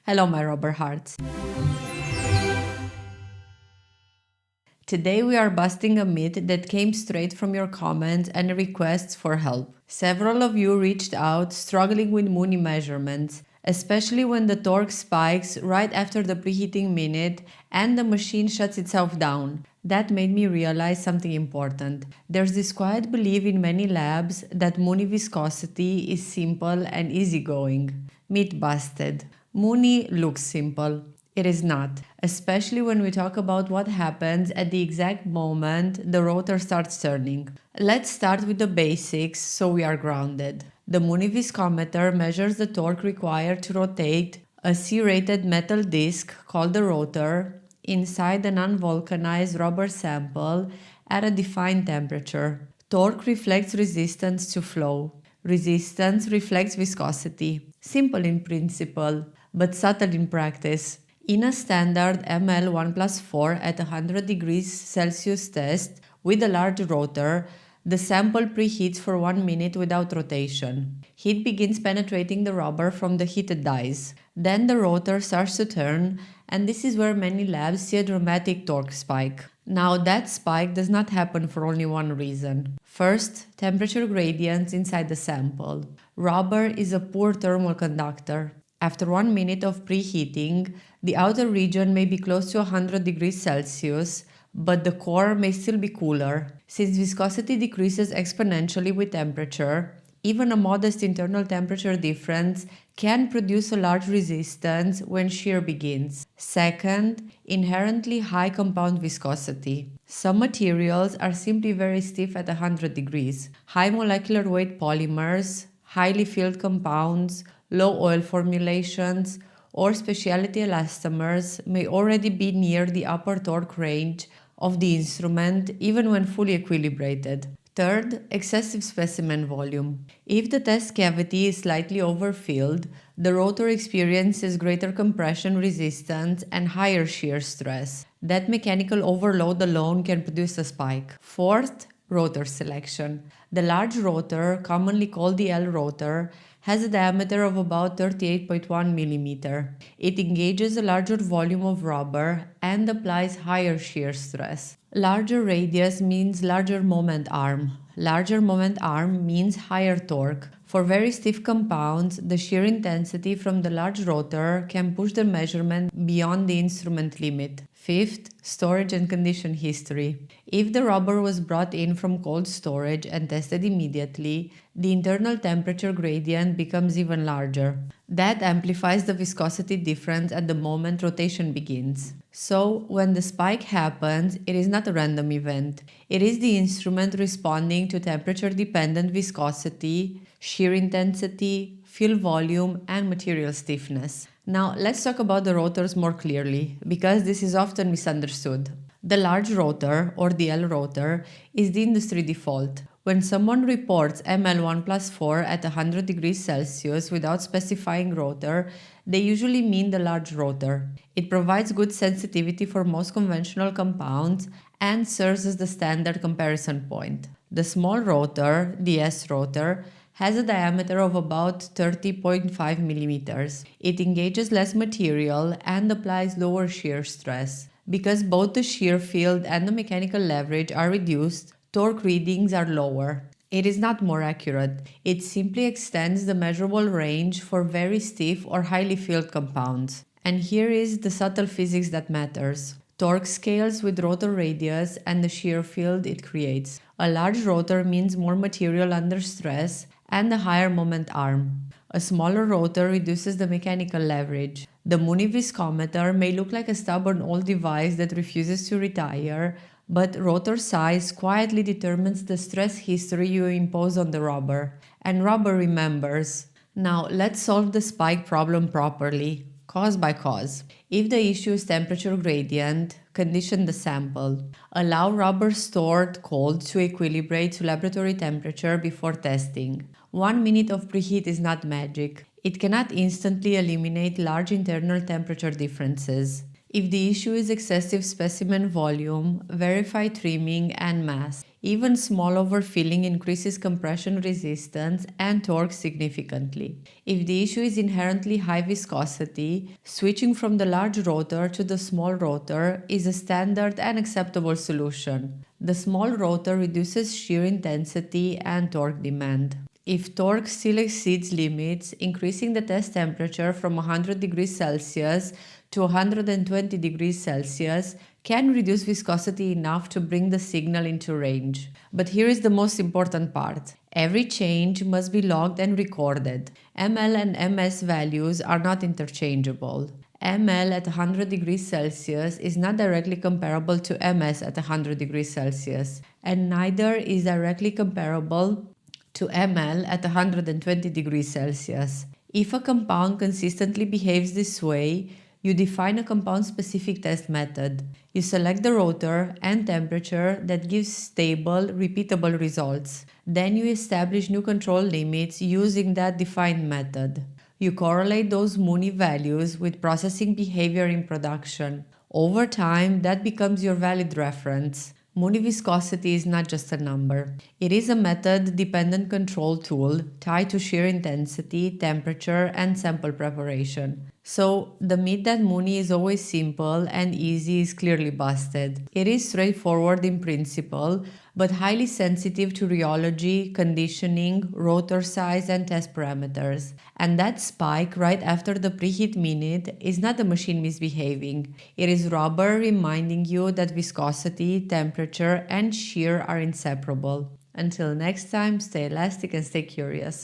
Hello, my rubber hearts. Today we are busting a myth that came straight from your comments and requests for help. Several of you reached out struggling with Mooney measurements, especially when the torque spikes right after the preheating minute and the machine shuts itself down. That made me realize something important. There's this quiet belief in many labs that Mooney viscosity is simple and easygoing. Myth busted. Mooney looks simple. It is not, especially when we talk about what happens at the exact moment the rotor starts turning. Let's start with the basics so we are grounded. The Mooney viscometer measures the torque required to rotate a C-rated metal disc called the rotor inside an unvulcanized rubber sample at a defined temperature. Torque reflects resistance to flow. Resistance reflects viscosity. Simple in principle, but subtle in practice. In a standard ML 1+4 at 100 degrees Celsius test with a large rotor, the sample preheats for 1 minute without rotation. Heat begins penetrating the rubber from the heated dies. Then the rotor starts to turn, and this is where many labs see a dramatic torque spike. Now that spike does not happen for only one reason. First, temperature gradients inside the sample. Rubber is a poor thermal conductor. After 1 minute of preheating, the outer region may be close to 100 degrees Celsius, but the core may still be cooler. Since viscosity decreases exponentially with temperature, even a modest internal temperature difference can produce a large resistance when shear begins. Second, inherently high compound viscosity. Some materials are simply very stiff at 100 degrees. High molecular weight polymers, highly filled compounds, low oil formulations, or specialty elastomers may already be near the upper torque range of the instrument even when fully equilibrated. Third, excessive specimen volume. If the test cavity is slightly overfilled, the rotor experiences greater compression resistance and higher shear stress. That mechanical overload alone can produce a spike. Fourth, rotor selection. The large rotor, commonly called the L rotor, has a diameter of about 38.1 mm. It engages a larger volume of rubber and applies higher shear stress. Larger radius means larger moment arm. Larger moment arm means higher torque. For very stiff compounds, the shear intensity from the large rotor can push the measurement beyond the instrument limit. Fifth, storage and condition history. If the rubber was brought in from cold storage and tested immediately, the internal temperature gradient becomes even larger. That amplifies the viscosity difference at the moment rotation begins. So, when the spike happens, it is not a random event. It is the instrument responding to temperature-dependent viscosity, shear intensity, fill volume, and material stiffness. Now, let's talk about the rotors more clearly, because this is often misunderstood. The large rotor, or the L rotor, is the industry default. When someone reports ML 1+4 at 100 degrees Celsius without specifying rotor, they usually mean the large rotor. It provides good sensitivity for most conventional compounds and serves as the standard comparison point. The small rotor, the S rotor, has a diameter of about 30.5 mm. It engages less material and applies lower shear stress. Because both the shear field and the mechanical leverage are reduced, torque readings are lower. It is not more accurate. It simply extends the measurable range for very stiff or highly filled compounds. And here is the subtle physics that matters. Torque scales with rotor radius and the shear field it creates. A large rotor means more material under stress and a higher moment arm. A smaller rotor reduces the mechanical leverage. The Mooney viscometer may look like a stubborn old device that refuses to retire, but rotor size quietly determines the stress history you impose on the rubber. And rubber remembers. Now, let's solve the spike problem properly, cause by cause. If the issue is temperature gradient, condition the sample. Allow rubber stored cold to equilibrate to laboratory temperature before testing. 1 minute of preheat is not magic. It cannot instantly eliminate large internal temperature differences. If the issue is excessive specimen volume, verify trimming and mass. Even small overfilling increases compression resistance and torque significantly. If the issue is inherently high viscosity, switching from the large rotor to the small rotor is a standard and acceptable solution. The small rotor reduces shear intensity and torque demand. If torque still exceeds limits, increasing the test temperature from 100 degrees Celsius to 120 degrees Celsius can reduce viscosity enough to bring the signal into range. But here is the most important part. Every change must be logged and recorded. ml and ms values are not interchangeable. ml at 100 degrees Celsius is not directly comparable to ms at 100 degrees Celsius, and neither is directly comparable to ml at 120 degrees Celsius. If a compound consistently behaves this way, you define a compound-specific test method. You select the rotor and temperature that gives stable, repeatable results. Then you establish new control limits using that defined method. You correlate those Mooney values with processing behavior in production. Over time, that becomes your valid reference. Mooney viscosity is not just a number. It is a method-dependent control tool tied to shear intensity, temperature, and sample preparation. So, the myth that Mooney is always simple and easy is clearly busted. It is straightforward in principle, but highly sensitive to rheology, conditioning, rotor size, and test parameters. And that spike right after the preheat minute is not the machine misbehaving. It is rubber reminding you that viscosity, temperature, and shear are inseparable. Until next time, stay elastic and stay curious.